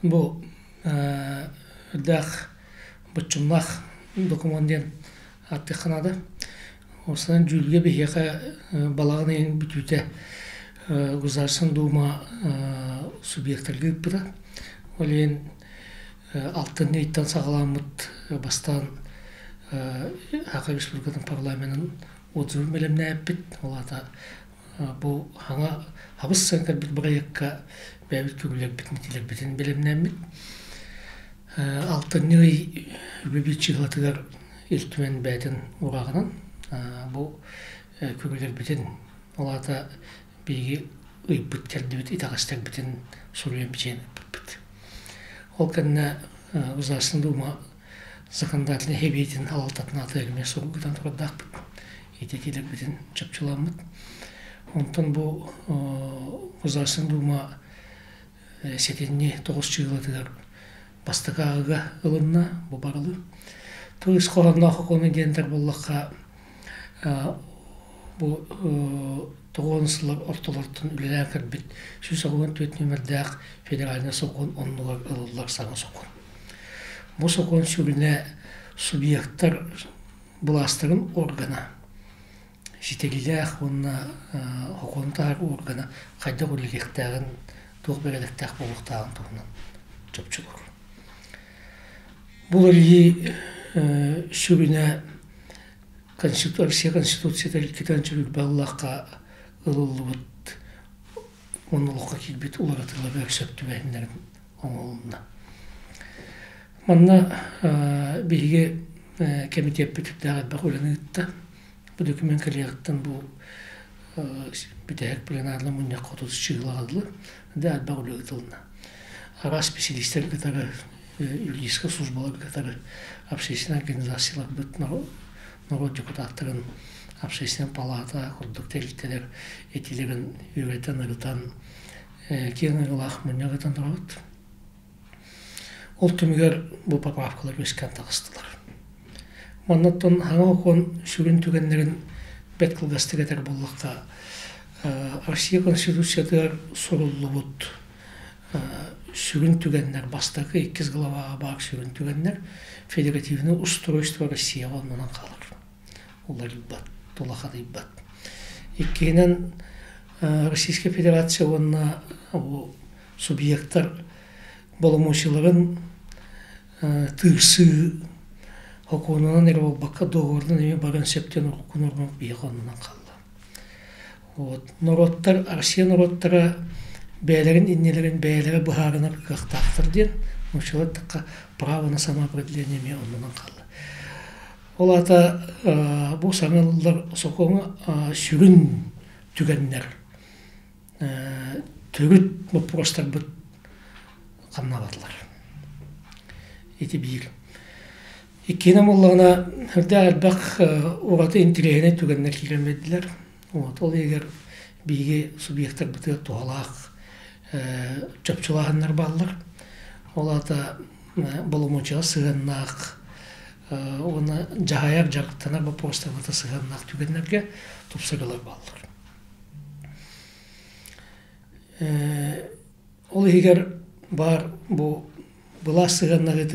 Bu dağ bıçımlaq dokumanten atты қанады. Осыдан жүлге бейеқа балағын ең бүтіте Государственная дума субъекттарға бұда. Ол ең алтын ейттен сағаламыд бастан Ақа Республиканың парламентін отзывы мәлімне әппет. Олата бұл хаңа хабыс сәңкір біт бірайыққа бәбіт көгілер бітін етелер бітін мәлімне әммет. Алтын ей бәбіт чиғылатығар елтімен бәйтін ұрағынан бұл көгілер бітін олата бейге ұйбыт кәрді біт итағастар бітін сұруен бітен бұт. Ол кәнна Государственная дума законодательный хебейтін алалтатын аты әліме сұруғыдан тұрадақ бұт. Етекелер бітін чапчыламыд. Онтан бұл Государственная дума сетеніне 9 чиғылатығар бастыға ағыға ылынна бұл барылы. Туғыз қоғамна құқоны дендер боллаққа бұл тоғынсылар орталардың үлелер кірбіт сөз ағуын төт нөмірдәқ федеральный соқын онлығар ылылар саңа соқын. Бұл соқын сүріне субъекттар бұластырын органа. Жетеліләқ онына құқынтар органа қайда құлелектәғін тұғы бәреліктәқ болуқтағын тұғынан жөпчілер. Бұл әлі сүріне Россия Конституцияда үлкетен жүрік бағылаққа ұлылы бұд, онылыққа келбет ұлағатылы бәк сөпті бәйіндердің оңылына. Манна бейге комитет бүтіпті бақ өліні ұтты. Бұл документ кәлеғіттен бұл бітәк пленарлы мұнне қотыз шығылағадылы, да бақ өлі ұтылына. Ара специалистер катары юридическая службалар катары общественная организациялар бұд народ депутаттарын общественная палата құрдық тәліктелер етелерін үйретен ұрытан кен ұрылақ мұнне ғытан тұрауыд. Ол түмігер бұл поправкалар өскен тағыстылар. Маннаттан хаңа оқуын сүрін түгенлерін бәт қылғасты кәтер болыққа Россия Конституциядығар сұрылы бұд сүрін түгенлер бастағы 2 главаға бақ сүрін түгенлер федеративный устройство Россия онынан қалыр. Олар иббат, толақады иббат. Еккенен Российская Федерация онына субъекттар болымошылығын тырсы хокуынынан әрі баққа доғырдың еме барын септен хокуын орнық бейіқ онынан қалды. Народтар, Россия народтары бәлерін, иннелерін бәлері бұхарынар қақтақтыр ден, мұшылы таққа право на самоопределение ме онынан қалды. Ол ата бұл саңылылар соқуыңа сүрін түгеннер, түріт мұпырастар бұд қамнабадылар. Еті бейір. Еккені мұллағына үрді әлбәқ ораты интелегіне түгеннер келемеділер. Ол егер бейге субъекттар бұты туғалақ, чөпчілағынлар балылар. Ол ата болымочыға сығыннақ, оны жағаяқ жарықтанар бұл постағыда сығыннақ түгенлерге тұпсығылар балылар. Ол егер бар бұла сығыннағы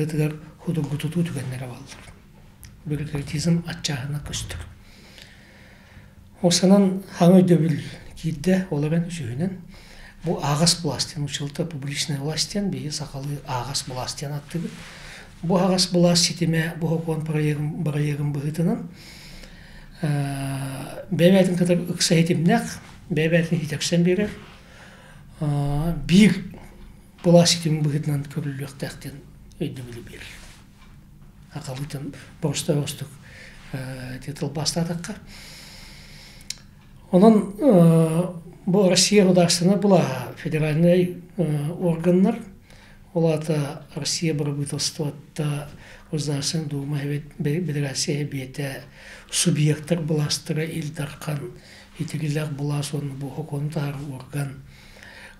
етігер худырғы тұту түгенлері балылар. Бюрократизм атчағына көстір. Осынан хаңы дөбіл кейді оларын жүйінен бұл ағас бұластен, ұшылты публичный властен, бейі сақалы ағас бұластен аттығы. Бұл ағас бұласт сетеме бұл оқуан барайығын бұғытынан бәйбәтін қыдыр ұқса етімнәқ, бәйбәтін хитәксен берер, бір бұласт сетемін бұғытынан көрілі өқтәқтен өйді білі берер. Ақалытын бұрыста өстік тетіл бастадыққа. Онын бұл Россия государственна бұла федеральный органнар, олата Россия правительствода Государственная дума Федерация беті субъекттар бұластыры илдарқан етігілер бұлас оны бұл хоконтар орган.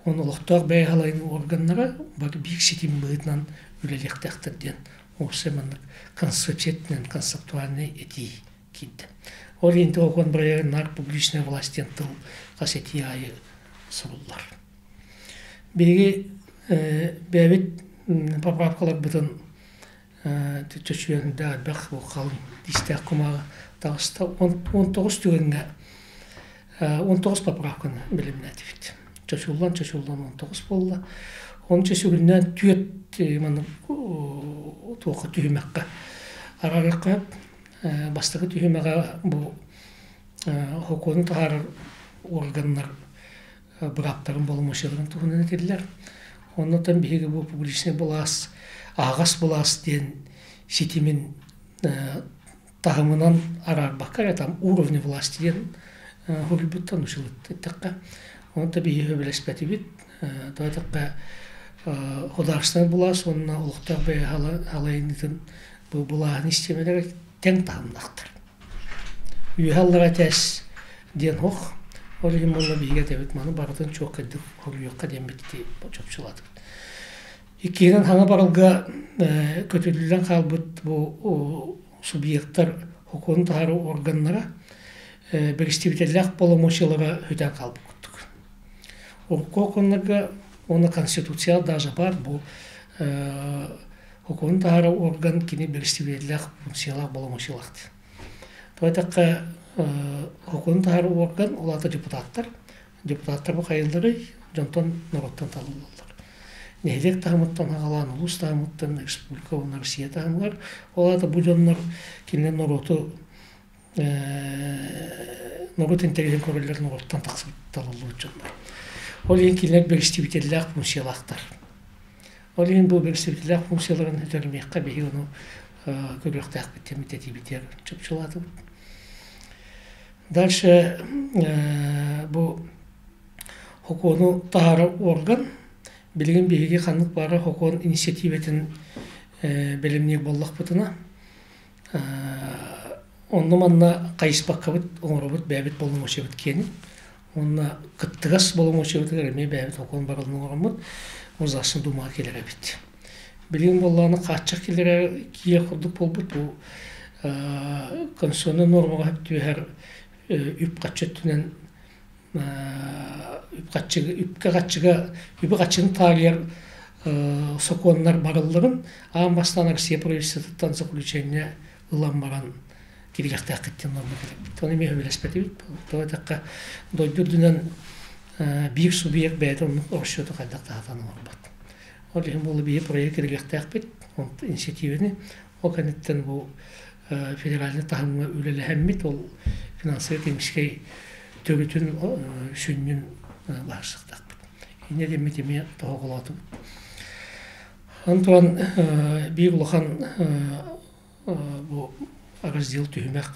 Оны ұлықтар бәйғалайын органнары бар бейік сетім бұғытынан үлелектәқтірден. Осы мәнік концептуальный эти кейді. Ол енді оған бір нар публичный властен тыл қасети айы сұрылар. Беги бәбит поправкалар бутын төчүен да бак бу калын дистек кумага тагыста 19 түгенге 19 поправканы билимнәтивит. Чочулдан 19 болла. Он чесүгүннән түет мана туакы түймәккә. Арарыкка бастыгы түймәгә бу хокуны тагар органнар быраптарын болмошыларын тугунан этилер. Оннотан биһиги бу публичный булас, агас булас ден ситимин тагымынан арар баккар там уровни власти ден хурбуттан ушылыт текка. Онта биһиги белеспетибит, тойтакка художественный булас, онна улуктар бе халайнытын бу булаһын истемелер тең тагымдактыр. Үйхаллара тәс ден хох Олим монна биге дебит маны бардын чок кедик хорюкка дембитти чопчулатып. Икенен хана барылга көтүлүлөн калбыт бу субъекттар хукун тары органнара беристибителлак боломочулуга хүтөн калбыттык. Оконнага оны конституция даже бар бу хукун тары орган кини беристибителлак функциялар боломочулакты. Тойтакка хукун тары орган оларда депутаттар бу кайылдыры жонтон нороттон талуулар. Нехилек тагымыттан агалан, улус тагымыттан, республика, Россия тагымлар, оларда бу жоннор кине нороту норот интеллигент көрөлөр нороттан таксып талуулуу жоннор. Ол эң кинелер беристибителлак функциялактар. Ол эң бу беристибителлак функцияларын өтөрмөккө беги ону көрөктак битемитетибитер чөпчулатып. Дальше бу хокуну тары орган билген биһиги ханнык бары хокун инициативетін белемнек боллак бутына. Онны манна кайыспаккабыт оңоробут бәбит болмошебит кени. Онна кыттыгас болмошебит эме бәбит хокун барылын оңоромут озасын дума келеребит. Билген болланы качак келере кие курдук болбут бу конституционный нормага хептүһәр үп качыттынан үп качыгын тагер соконнар барылдырын амбастан Россия правительствотан заключение ыламбаран киргахта кыттын норма керек. Тоны ме белеспетибит. Тойтакка дойдурдунан бир субъект бәйтен оршоту кайдакта атаны бар. Ол эми бул бир проект киргахта бит. Он инициативаны оканеттен бу федеральный тагымга үлеле хэммит ол финансовый темишкей төгүтүн сүннүн башыктак. Ине деметеме тоголатып. Антуан бир улахан бу раздел түймәк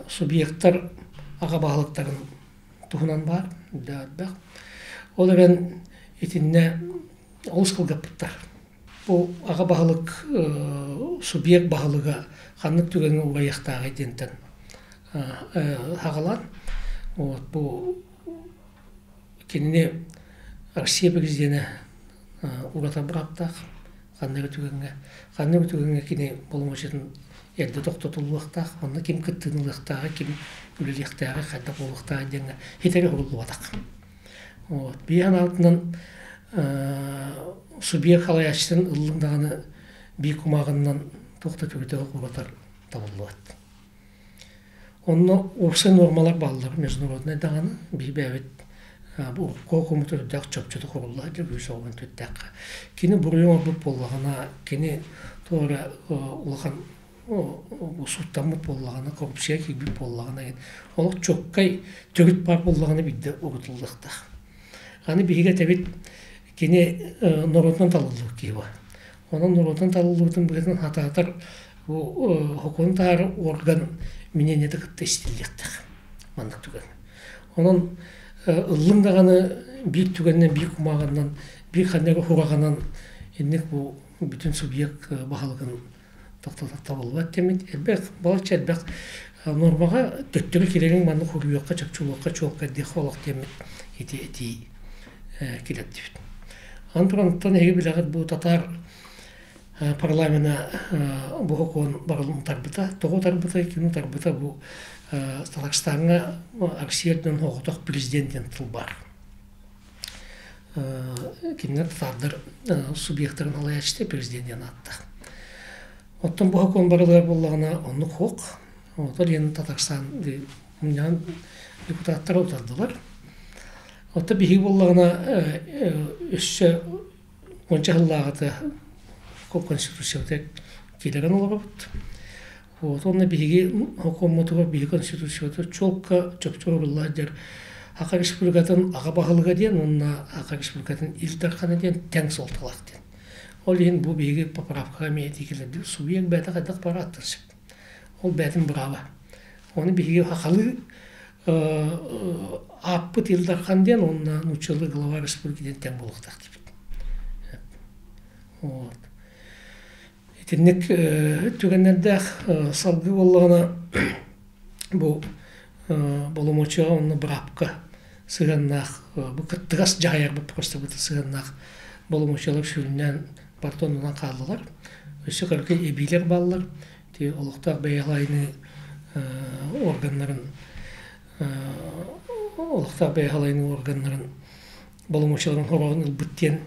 субъекттар ага багылыктарын туһунан бар да. Олардан этинне олскыл гапыттар. Бу ага багылык субъект багылыга ханнык түгенге угаяктагы дентен хагалан. Вот бу кинене Россия президенти урата браптак ханнык түгенге кине болмошетін элде токтотулуактак, аны ким кыттынылыктагы, ким үлеликтагы, кайда болуктагы деңе хетери урулуатак. Вот биян алтынан субъект халаячтын ыллыңдаганы бий кумагынан токтотугутагы кубатар табылуат. Онно опсы нормалар балдар международный даганы бий бәбит бу кокумуту дак чөпчөтү курулла деп үсөгөн төттак. Кини буруйон орбуп боллагана, кини тора улахан суттамыт боллагана, коррупция кийип боллагана, ол чоккай төгүт бар боллагана бидде угутулдакта. Аны биге тебит кини норотон талылуу кийба. Онун норотон талылуутун билген хатаатар бу хокун тары орган менен этик тестилдик. Мандык түгөн. Онун ыллыңдаганы бир түгеннен бир кумагандан бир ханнеге хураганан энек бу бүтүн субъект баалыгын токтотакта болбойт демек. Элбек балача элбек нормага төттөрү кереген маны хуруякка чапчулукка чолка дехолок демек эти килет дебит. Антуантан эги билагат бу татар парламента бу хокон барылын тарбыта, того тарбыта, кину тарбыта бу Казакстанга Россиядан хокутак президенттен тыл бар. кинер татардыр субъекттарын алаячты президенттен атты. Оттон бу хокон барылар боллагына онну хок. Отор ен Татарстан мындан депутаттар отардылар. Отта биги боллагына өссө онча хыллагыты коп конституцияда келеген олабыт. Онна биги хокомутуга биги конституцияда чолка чөпчөрүллар Ака республикатын ага багылыга ден, онна Ака республикатын илдархана ден тең солталак ден. Ол ен бу биги поправкага метикелди субъект бәті кайдак бара аттырсып. Ол бәтин брава. Оны биги хакалы аппыт илдархан ден, онна нучылы глава республикаден тең болуктак деп. Вот. Этинник түгеннердәк салгы боллагына бу болумочуга онна брапка сыганнах бу кыттыгас жайар бу просто бу сыганнах болумочулар шүлүнөн партонунан калдылар. Өсө кыркы эбилер баллар те олуктар бейгалайны органнарын болумочуларын хорогун ылбыттен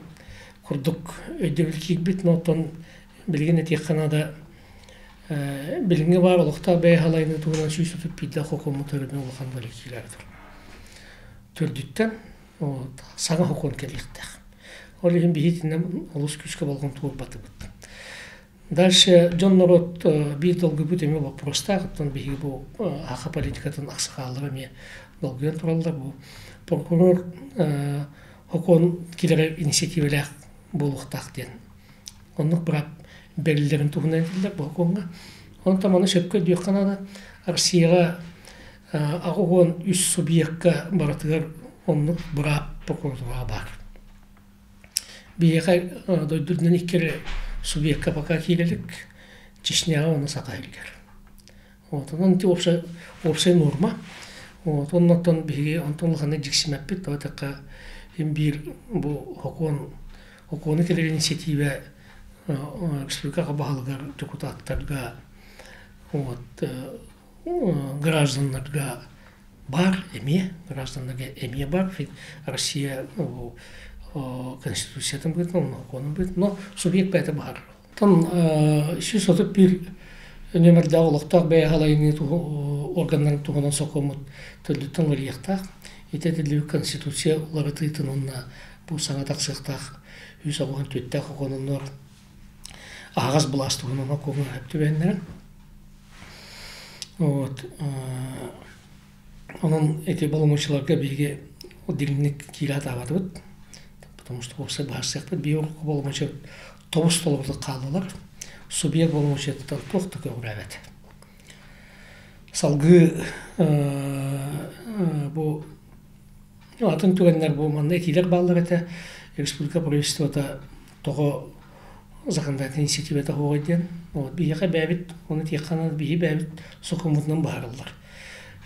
курдук өйдөбүлкик бит нотон билген тек канада билинге бар олуктар бейгалайны тугунан сүйсүтүп бидда хокуму төрүнө улган бөлөкчүлөрдүр. Төрдүттен саңа хокун келиктер. Ол ен бихитинен олус күчкө болгон тур батып. Дальше Джон Народ бир долгы бүтеме вопроста, оттон биги бу ака политикатын аксакалдыгы ме долгын туралдар бу прокурор хокон килер инициативалар болуктак ден. Онук брап белгилерин тугунан келдер бу хоконга. Он таманы шөпкө дүйканада Россияга агогон үс субъектка баратыгар онук брап прокуратура бар. Бияка дойдурдун иккере субъектка пока килелик, Чечняга оны сакайлер. Вот, онон ти общая норма. Вот, оннотон биги онтонлганы жиксимеппит, тоотакка бир бу хокону келер инициатива республикага багылгар депутаттарга, вот, граждандарга бар эме бар, Россия конституциятын бит, хоконун бит, но субъект бәті бар. Тон сүз отып бир нөмірді олықтақ бәйғалайны органнарын туғынан соқомыт төлдіттің ларияқтақ. Ететілі конституция олары тыйтын онына бұл саңа тақсықтақ үз ағуған төттақ хоконунлар ағаз бұластығынан хоконун әпті бәйіндерін. Onun эти баламочыларға бейге дилинник килат абады бұд. Потому что осы барсақты биолог баламочы тобус толырды қалдылар. Субъект баламочеттан тоқты көрәбет. Салгы бұл атын түгенлер бұл маңда етилер балдар әті республика правительствода тоғы законодательный инициативата хоғайден. Бейеға бәбіт, оны текқанады бейі бәбіт соқымытынан бағырылар.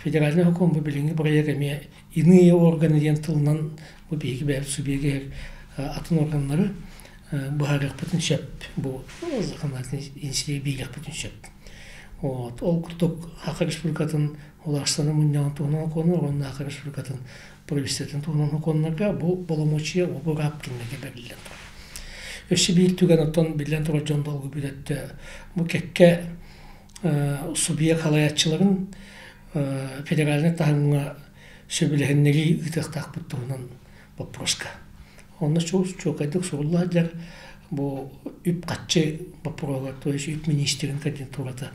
Федеральный хокум bu bilingi buraya gelmeye iные органы ден тылынан bu бейгі бәбіт субъегі атын органları bu harық бүтін шөп, bu законодательный инициативе бейгіқ бүтін шөп. Ол күртік Ақа республикатын Оларстаны мұндан туғынан қоныр, оның Ақа республикатын правительстветін туғынан қонырға бұл боломочия обыр апкинлеге бәрілден тұр. Өсі бейіл түген оттан білден тұр жон долғы білетті. Бұл кәкке субъект халаятчыларын федеральный тағымға сөбілігіннегі үтіқтақ бұттығынан вопроска. Оны çok aydık sorularlar. Bu üp katçı vapurlar, то есть üp ministerin kandidaturatı.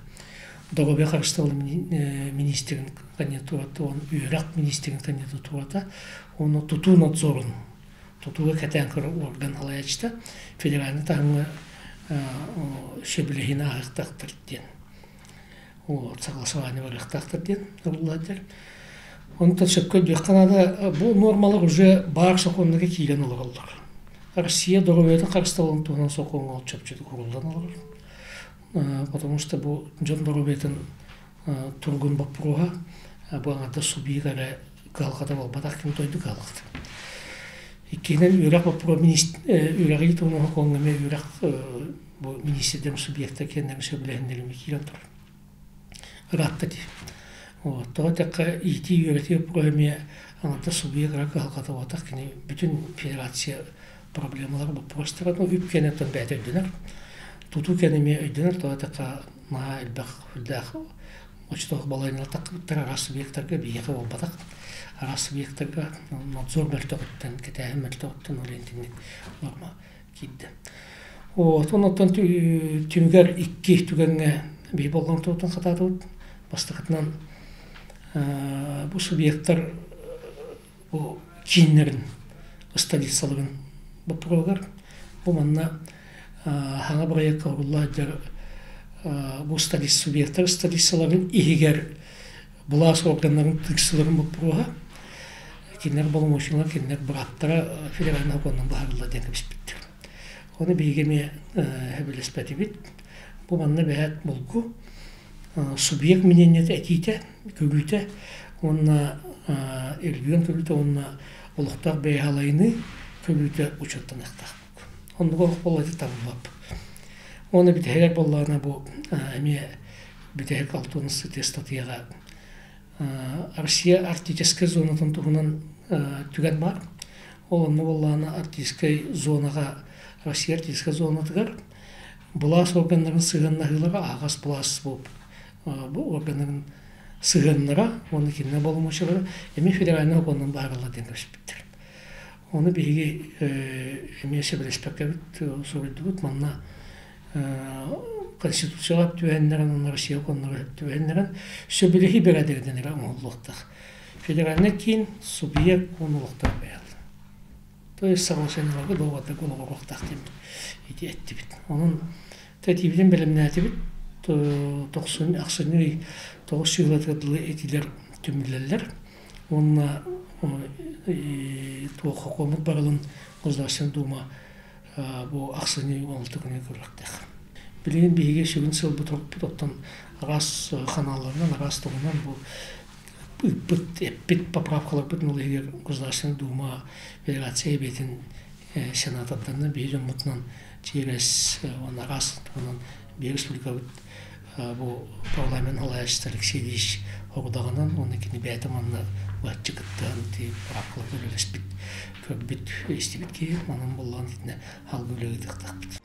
Doğubya karşıtalı ministerin kandidaturatı, Irak ministerin kandidaturatı. Onu tutu nadzorun, tutuğa katenkır organ halayatçıda federalny tağımға söbülігіне ağıqtaqtır den. O согласование var ağıqtaqtır den sorularlar. Onu da söpkö duyqanada bu normalar уже бар соқонлығы кейлен олығылар. Россия доғыбетін қарысталын туғынан соқонға ол чөпчеді құрылдан олығыр. Потому что бұл жон доғыбетін тұрғын бапыруға бұл аңада субъект әрі қалғада бол батақ кем тойды қалғады. Иккенен үйрақ бапыру үйрағы етуінің соқонғаме үйрақ бұл министерден субъекта кендерін сөбілігіндеріме кейлен тұр. Ратты де. Тоғатаққа ити үйреті программе Аңда субъект халқата отақ кені бүтін федерация проблемалар вопростар ну үп кенеттен бәді өйдінер туту кенеме өйдінер тоғатаққа ма әлбәқ үлдәқ очтоқ балайнал таққыттар ара субъекттарға бейеқі болбадақ ара субъекттарға надзор мәртоғыттан кетәхі мәртоғыттан олентінник норма кейді. Онықтан түмігер икки түгенге бей болған тұғытын қатады бастықытынан бұл субъекттар бұл кейінлерін столицалығын бұл прогар бұл манна хаңа бірайыққа ұрылладыр бұл столиц субъекттар столицалығын егер бұлас органларын тіксілерін бұл проға кейінлер болым өшілер кейінлер бір аттара федеральный оконның бағарылы ден кәбіспеттір. Оны бейгеме әбілеспәті бет бұл манна бәйәт болғы субъект мененеті әтейті көгүйті онына элбион көгүйті онына олықтақ бәйхалайны көгүйті учеттан әқтақ. Оны қолық болайды табылап. Оны бітәйер болағына бұл әме бітәйер алтуынысы тестатияға Россия арктическая зонатын тұғынан түген бар. Ол оны болағына арктическая зонаға Россия арктическая зонатығар бұлас органларын сығыннағыларға ағас бұлас болып бұл органларын сығыннара оны кенне болмашылары әме федеральный оконның бағылы ден көспеттір. Оны бейге әмесі білеспәкке бүт, сұрылды бүт, манна конституцияға түвәнлерін, оны Россия оконлары түвәнлерін сөбілігі бір әдерденері оңылықтақ. Федеральный кейін субъект оңылықтар бәйалды. То есть соглашенияларға доғады оңылықтақ демді әтті біт. Оның тәтибілін біліміне әті біт, 90 жылдатыдылы етілер түмілелер. Онына туаққа қомыт бағылын Государственная дума бұл ақсыны олты күне көріқтіқ. Білген бейге шүгін сыл бұтырып бұт оттан ағас қаналарынан, ағас тұғынан бұл бұт поправкалар бұтын ол егер Государственная дума федерация бетін сенататтарына бейжен мұтынан через ағас тұғынан бей республика бұт бұл парламент Алайшты Алексей Ильич оғыдағынан оны кені бәті манна бұатчы күттіған поправкалар көрілес біт көрбіт естебет кейіп манын болған етіне ал бөлігі дықтақ біт.